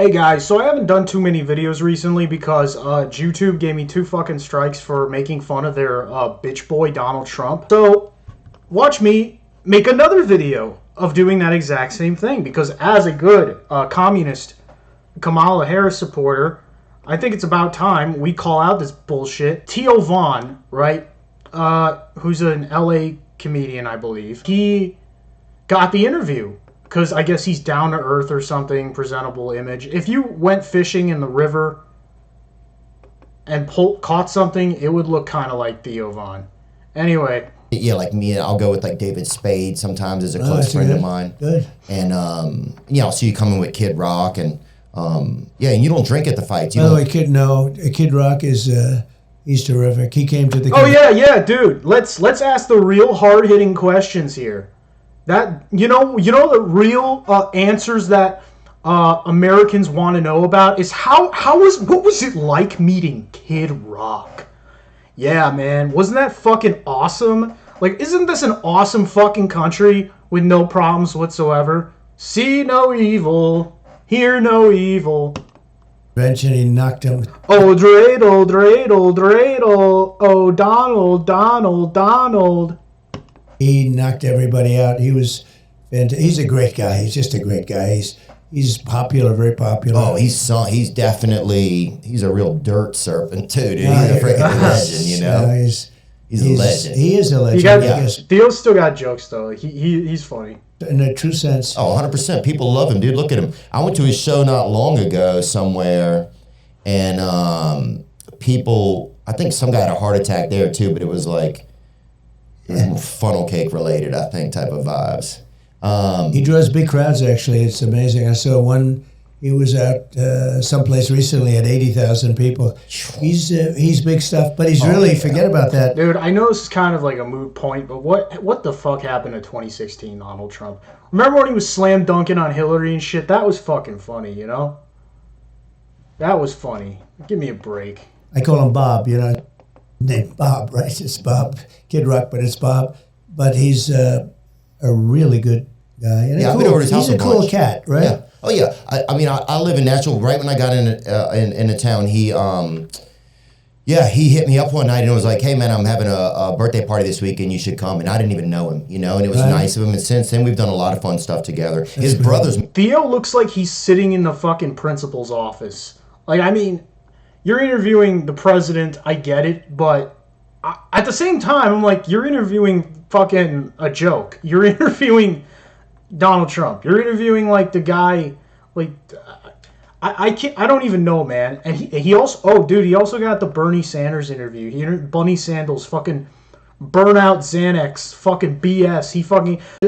Hey guys, so I haven't done too many videos recently because YouTube gave me 2 fucking strikes for making fun of their bitch boy Donald Trump. So watch me make another video of doing that exact same thing because as a good communist Kamala Harris supporter, I think it's about time we call out this bullshit. Theo Vaughn, right, who's an LA comedian, I believe, he got the interview because I guess he's down to earth or something, presentable image. If you went fishing in the river and caught something, it would look kind of like Theo Vaughn. Anyway. Yeah, like me, I'll go with like David Spade sometimes as a close friend of mine. Good. And, I'll see you coming with Kid Rock and, and you don't drink at the fights. By the way, Kid Rock is, he's terrific. He came to the... Oh, yeah, dude. Let's ask the real hard-hitting questions here. That you know the real answers that Americans want to know about is what was it like meeting Kid Rock? Yeah, man, wasn't that fucking awesome? Like, isn't this an awesome fucking country with no problems whatsoever? See no evil, hear no evil. Eventually he knocked him. Oh, dreidel, dreidel, dreidel. Oh, Donald. He knocked everybody out. He's a great guy. He's just a great guy. He's popular, very popular. Oh, he's a real dirt serpent too, dude. He's a freaking legend, you know. He's a legend. He is a legend. Theo's still got jokes though. He's funny. In a true sense. Oh, 100%. People love him, dude. Look at him. I went to his show not long ago somewhere, and people, I think some guy had a heart attack there too, but it was like funnel cake related, I think, type of vibes. He draws big crowds, actually. It's amazing. I saw one, he was out someplace recently at 80,000 people. He's big stuff, but he's forget about that. Dude, I know this is kind of like a moot point, but what the fuck happened to 2016 Donald Trump? Remember when he was slam dunking on Hillary and shit? That was fucking funny, you know? That was funny. Give me a break. I call him Bob, named Bob, right? It's Bob, Kid Rock, but it's Bob. But he's a really good guy. And I've been over to his house he's a cool cat, right? Yeah. Oh yeah. I live in Nashville. Right when I got into town, he hit me up one night and was like, "Hey man, I'm having a birthday party this week, and you should come." And I didn't even know him, and it was nice of him. And since then, we've done a lot of fun stuff together. His brothers. Theo looks like he's sitting in the fucking principal's office. Like, I mean, you're interviewing the president, I get it, but at the same time, I'm like, you're interviewing fucking a joke. You're interviewing Donald Trump. You're interviewing, like, the guy, like, I don't even know, man. And he also, he also got the Bernie Sanders interview. He interviewed Bunny Sandals, fucking burnout Xanax, fucking BS.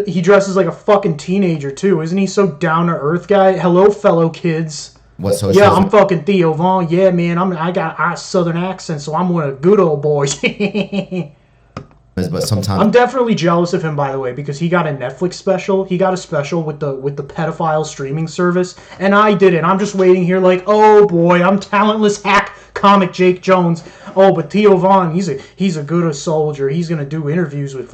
He dresses like a fucking teenager, too. Isn't he so down-to-earth guy? Hello, fellow kids. I'm fucking Theo Vaughn. Yeah, man. I got a southern accent, so I'm one of the good old boys. But sometimes I'm definitely jealous of him, by the way, because he got a Netflix special. He got a special with the pedophile streaming service, and I didn't. I'm just waiting here, like, oh boy, I'm talentless hack comic Jake Jones. Oh, but Theo Vaughn, he's a good soldier. He's gonna do interviews with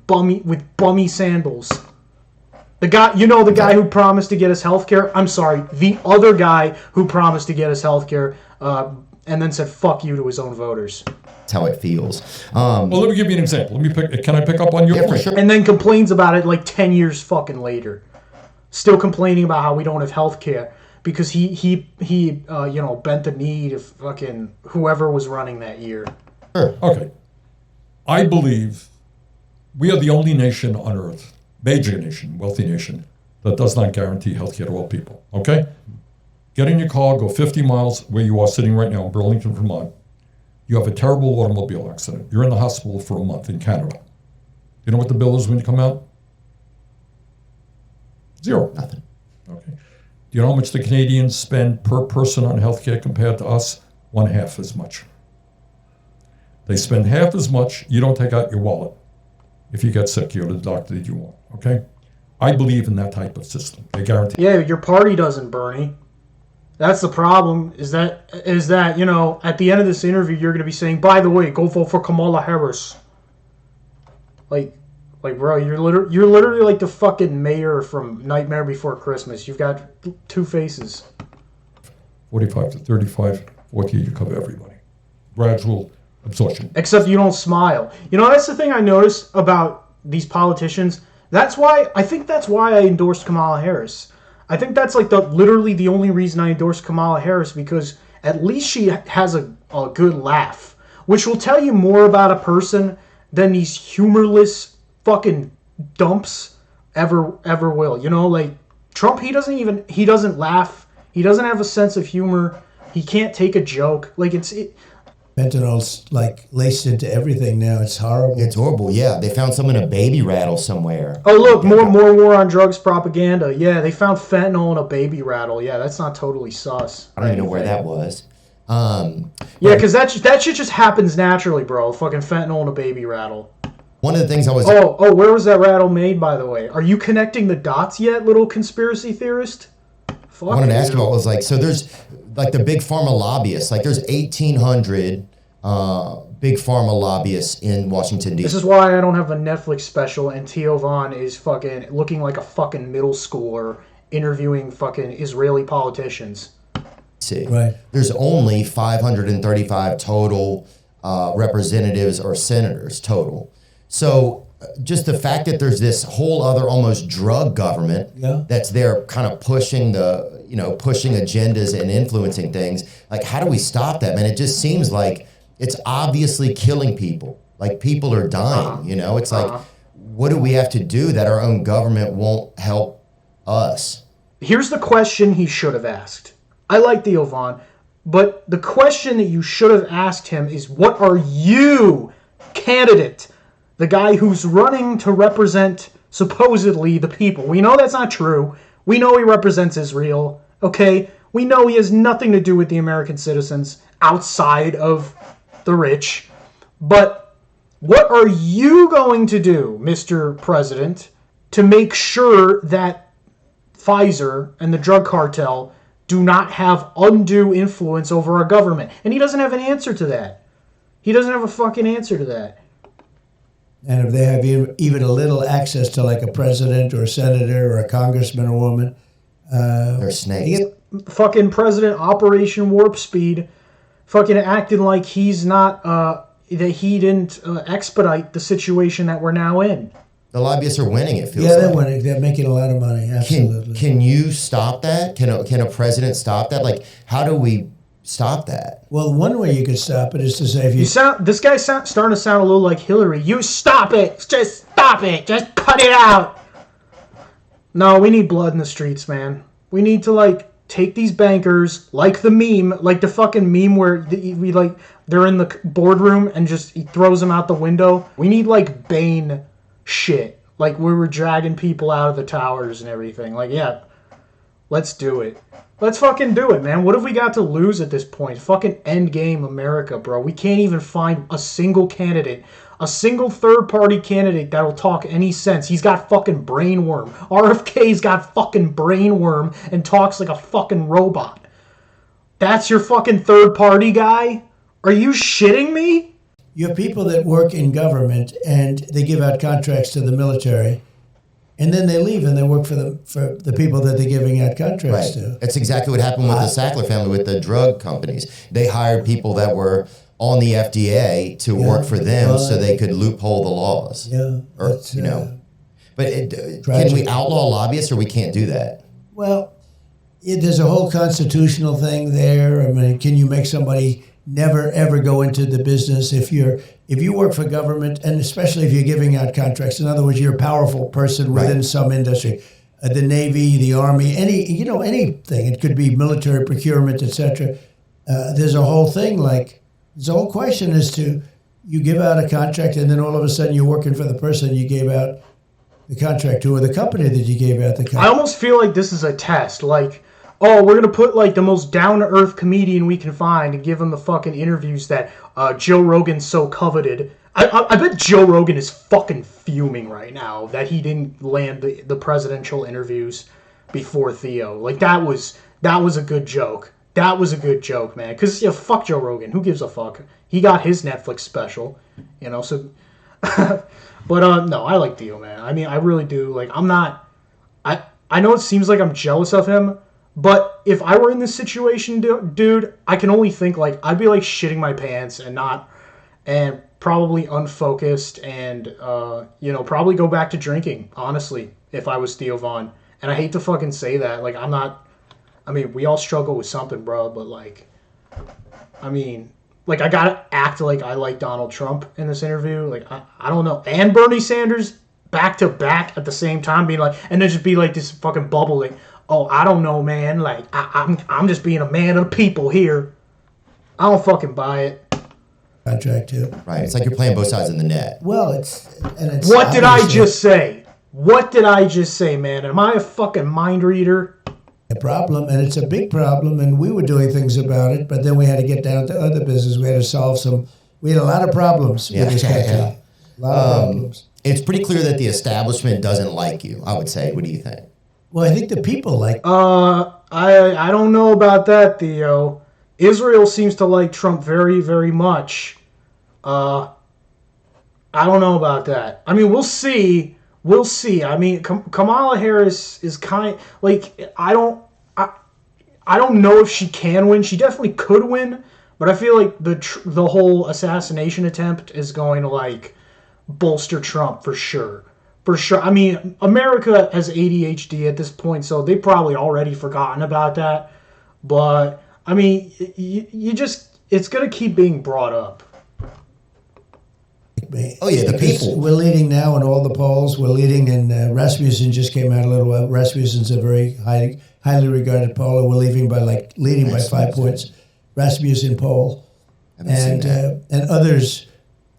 bummy sandals. The guy, the guy who promised to get us health care? I'm sorry, the other guy who promised to get us health care and then said fuck you to his own voters. That's how it feels. Well, let me give you an example. Can I pick up on your point? For sure. And then complains about it like 10 years fucking later. Still complaining about how we don't have health care because he bent the knee to fucking whoever was running that year. Sure. Okay. I believe we are the only nation on earth, major nation, wealthy nation, that does not guarantee health care to all people, okay? Get in your car, go 50 miles where you are sitting right now in Burlington, Vermont. You have a terrible automobile accident. You're in the hospital for a month in Canada. You know what the bill is when you come out? Zero. Nothing. Okay. Do you know how much the Canadians spend per person on health care compared to us? 1/2 as much. They spend half as much. You don't take out your wallet. If you get sick, you're the doctor that you want, okay? I believe in that type of system. They guarantee. Yeah, your party doesn't, Bernie. That's the problem, is that at the end of this interview, you're going to be saying, by the way, go vote for Kamala Harris. Like, Like, bro, you're literally like the fucking mayor from Nightmare Before Christmas. You've got two faces. 45 to 35, 40, you cover everybody. Gradual absorption. Except you don't smile. You know, that's the thing I notice about these politicians. I think that's why I endorsed Kamala Harris. I think that's like literally the only reason I endorsed Kamala Harris, because at least she has a good laugh, which will tell you more about a person than these humorless fucking dumps ever will. You know, like Trump, he doesn't laugh. He doesn't have a sense of humor. He can't take a joke. Like Fentanyl's like laced into everything now. It's horrible. It's horrible. Yeah, they found some in a baby rattle somewhere. Oh, look, more war on drugs propaganda. Yeah, they found fentanyl in a baby rattle. Yeah, that's not totally sus. I don't even know where that was. Yeah, because that shit just happens naturally, bro. Fucking fentanyl in a baby rattle. One of the things I was... Oh, where was that rattle made, by the way? Are you connecting the dots yet, little conspiracy theorist? Fuck, I wanted to ask you about was like, so there's like the big pharma lobbyists, like there's 1,800 big pharma lobbyists in Washington, D.C. This is why I don't have a Netflix special, and Theo Von is fucking looking like a fucking middle schooler interviewing fucking Israeli politicians. Right. There's only 535 total representatives or senators total. So just the fact that there's this whole other almost drug government that's there kind of pushing pushing agendas and influencing things, like how do we stop that, man? It just seems like it's obviously killing people. Like people are dying, It's like, what do we have to do that our own government won't help us? Here's the question he should have asked. I like Theo Von, but the question that you should have asked him is, what are you, candidate, the guy who's running to represent supposedly the people? We know that's not true. We know he represents Israel, okay? We know he has nothing to do with the American citizens outside of the rich. But what are you going to do, Mr. President, to make sure that Pfizer and the drug cartel do not have undue influence over our government? And he doesn't have an answer to that. He doesn't have a fucking answer to that. And if they have even a little access to like a president or a senator or a congressman or woman, they're snakes. Fucking President Operation Warp Speed, fucking acting like he's not that he didn't expedite the situation that we're now in. The lobbyists are winning, it feels like. Yeah, they're like. winning. They're making a lot of money, absolutely. Can you stop that? Can a president stop that? Like, how do we stop that? Well, one way you could stop it is to say, this guy's starting to sound a little like Hillary. You stop it! Just stop it! Just cut it out! No, we need blood in the streets, man. We need to, take these bankers, like the meme, like the fucking meme where they're in the boardroom and just he throws them out the window. We need, Bane shit. Like, we were dragging people out of the towers and everything. Yeah, let's do it. Let's fucking do it, man. What have we got to lose at this point? Fucking endgame America, bro. We can't even find a single candidate, a single third-party candidate that'll talk any sense. He's got fucking brainworm. RFK's got fucking brainworm and talks like a fucking robot. That's your fucking third-party guy? Are you shitting me? You have people that work in government and they give out contracts to the military, and then they leave and they work for the people that they're giving out contracts to. That's exactly what happened with the Sackler family, with the drug companies. They hired people that were on the FDA to work for them so they could loophole the laws. Yeah. But can we outlaw lobbyists, or we can't do that? Well, there's a whole constitutional thing there. I mean, can you make somebody never ever go into the business if you work for government, and especially if you're giving out contracts? In other words, you're a powerful person within some industry, the Navy, the Army, anything. It could be military procurement, etc. There's a whole thing there's a whole question as to you give out a contract and then all of a sudden you're working for the person you gave out the contract to, or the company that you gave out the contract. I almost feel like this is a test. We're going to put the most down-to-earth comedian we can find and give him the fucking interviews that Joe Rogan so coveted. I bet Joe Rogan is fucking fuming right now that he didn't land the presidential interviews before Theo. That was a good joke. That was a good joke, man. Because, fuck Joe Rogan. Who gives a fuck? He got his Netflix special, so... But no, I like Theo, man. I mean, I really do. Like, I'm not. I know it seems like I'm jealous of him, but if I were in this situation, dude, I can only think like I'd be like shitting my pants and probably unfocused and probably go back to drinking. Honestly, if I was Theo Von, and I hate to fucking say that, like I'm not. I mean, we all struggle with something, bro. But like, I mean, like I gotta act like I like Donald Trump in this interview. Like I don't know, and Bernie Sanders back to back at the same time, being like, and then just be like this fucking bubble, like, oh, I don't know, man. Like I'm just being a man of the people here. I don't fucking buy it. Contract too. Right. It's like you're playing both sides of the net. Well, it's What did I just say? What did I just say, man? Am I a fucking mind reader? a problem, and it's a big problem, and we were doing things about it, but then we had to get down to other business. We had to solve we had a lot of problems with this country. A lot of problems. It's pretty clear that the establishment doesn't like you, I would say. What do you think? Well, I think the people like I don't know about that, Theo. Israel seems to like Trump very, very much. I don't know about that. I mean, we'll see. We'll see. I mean, Kamala Harris is like, I don't know if she can win. She definitely could win, but I feel like the whole assassination attempt is going to like bolster Trump for sure. For sure. I mean, America has ADHD at this point, so they've probably already forgotten about that. But I mean, it's going to keep being brought up. Oh yeah, the people. We're leading now in all the polls. We're leading, and Rasmussen just came out a little while. Rasmussen's a very highly regarded poller. We're leading by 5 points. Rasmussen poll, and others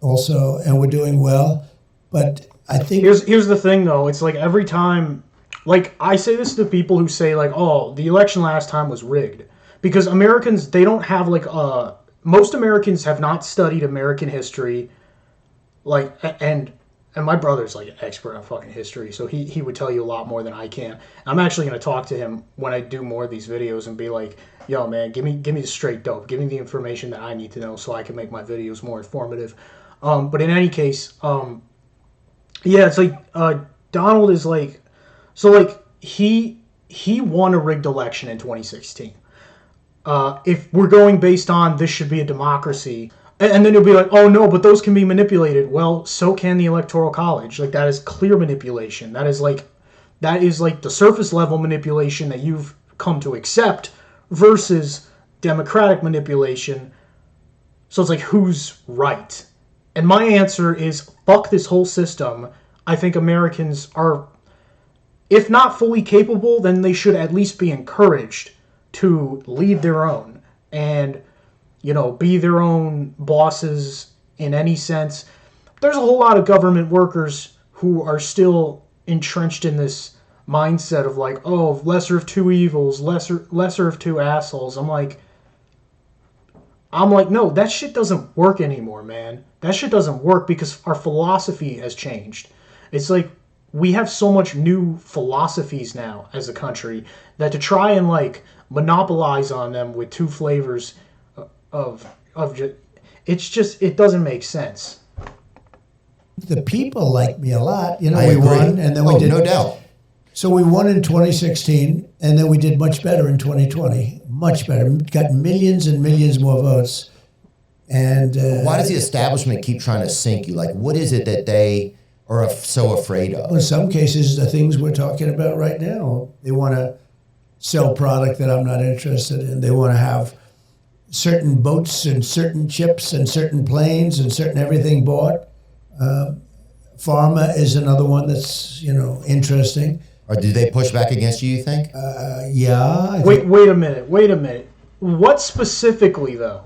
also, and we're doing well. But I think here's the thing though. It's like every time, like I say this to people who say like, oh, the election last time was rigged, because Americans, they don't have like most Americans have not studied American history. Like, and my brother's like an expert on fucking history, so he would tell you a lot more than I can. I'm actually going to talk to him when I do more of these videos and be like, yo, man, give me the straight dope. Give me the information that I need to know so I can make my videos more informative. But in any case, yeah, it's like Donald is like, so like he won a rigged election in 2016. If we're going based on this should be a democracy. And then you'll be like, oh no, but those can be manipulated. Well, so can the Electoral College. Like, that is clear manipulation. That is like the surface level manipulation that you've come to accept versus democratic manipulation. So it's like, who's right? And my answer is, fuck this whole system. I think Americans are, if not fully capable, then they should at least be encouraged to lead their own. And be their own bosses in any sense. There's a whole lot of government workers who are still entrenched in this mindset of like, oh, lesser of two evils, lesser of two assholes. I'm like, no, that shit doesn't work anymore, man. That shit doesn't work because our philosophy has changed. It's like we have so much new philosophies now as a country that to try and like monopolize on them with two flavors of it doesn't make sense. The people like me a lot. We agree. won, and then we did. No doubt. So we won in 2016, and then we did much better in 2020. Much better. Got millions and millions more votes. And why does the establishment keep trying to sink you? Like, what is it that they are so afraid of? In some cases, the things we're talking about right now, they want to sell product that I'm not interested in. They want to have certain boats and certain chips and certain planes and certain everything bought. Pharma is another one that's interesting. Or do they push back against you think? Yeah. Wait a minute. What specifically though?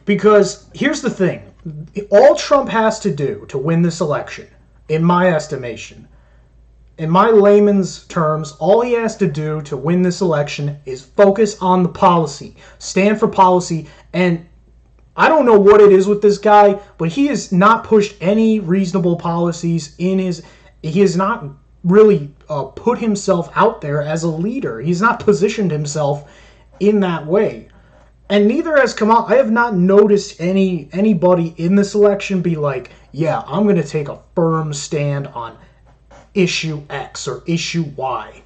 Because here's the thing. All Trump has to do to win this election, in my estimation, in my layman's terms, all he has to do to win this election is focus on the policy, stand for policy, and I don't know what it is with this guy, but he has not pushed any reasonable policies he has not really put himself out there as a leader. He's not positioned himself in that way. And neither has Kamala. I have not noticed anybody in this election be like, yeah, I'm going to take a firm stand on issue X or issue Y.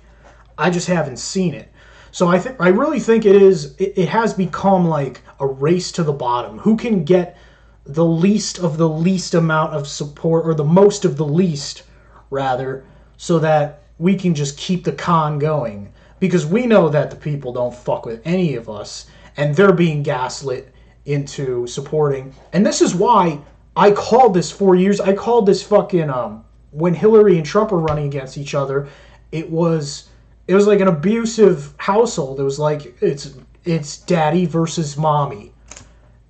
I just haven't seen it. So I really think it has become like a race to the bottom. Who can get the least of the least amount of support, or the most of the least, rather, so that we can just keep the con going. Because we know that the people don't fuck with any of us, and they're being gaslit into supporting. And this is why I called this 4 years. I called this fucking when Hillary and Trump were running against each other. It was like an abusive household. It was like it's daddy versus mommy,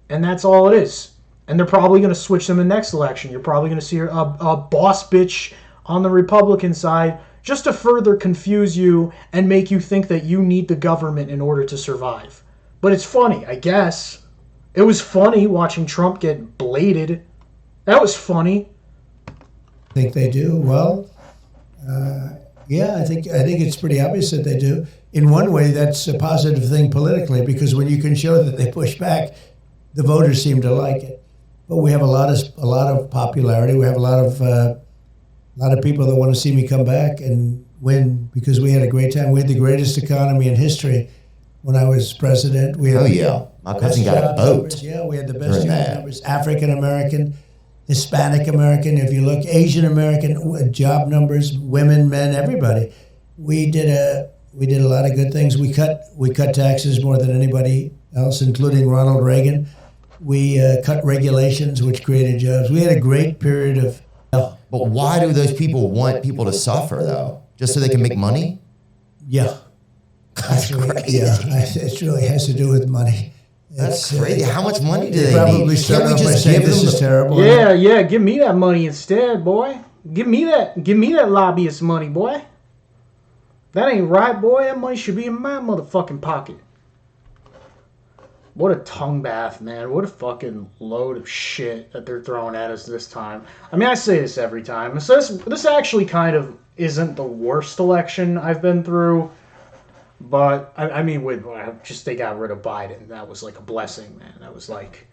and that's all it is. And they're probably going to switch them in the next election. You're probably going to see a boss bitch on the Republican side, just to further confuse you and make you think that you need the government in order to survive. But it's funny, I guess. It was funny watching Trump get bladed. That was funny. I think they do. Well, yeah, I think it's pretty obvious that they do. In one way, that's a positive thing politically, because when you can show that they push back, the voters seem to like it. But we have a lot of popularity. We have a lot of people that want to see me come back and win, because we had a great time. We had the greatest economy in history when I was president. We had my cousin got a boat. Numbers. Yeah, we had the best job numbers. African American, Hispanic American. If you look, Asian American job numbers, women, men, everybody. We did a lot of good things. We cut taxes more than anybody else, including Ronald Reagan. We cut regulations, which created jobs. We had a great period of. But why do those people want people to suffer, though? Just so they can make money? Yeah. That's crazy. Yeah, it really has to do with money. That's crazy. How much money do they probably need? start Can't we off by just saying give this them is terrible. Yeah, give me that money instead, boy. Give me that lobbyist money, boy. That ain't right, boy. That money should be in my motherfucking pocket. What a tongue bath, man. What a fucking load of shit that they're throwing at us this time. I mean, I say this every time. So this actually kind of isn't the worst election I've been through. But, I mean, they got rid of Biden. That was like a blessing, man. That was like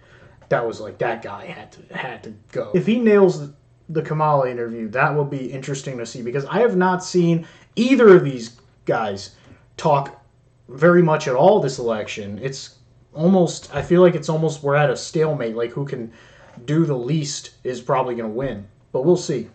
that guy had to go. If he nails the Kamala interview, that will be interesting to see, because I have not seen either of these guys talk very much at all this election. I feel like it's almost we're at a stalemate. Like, who can do the least is probably going to win. But we'll see.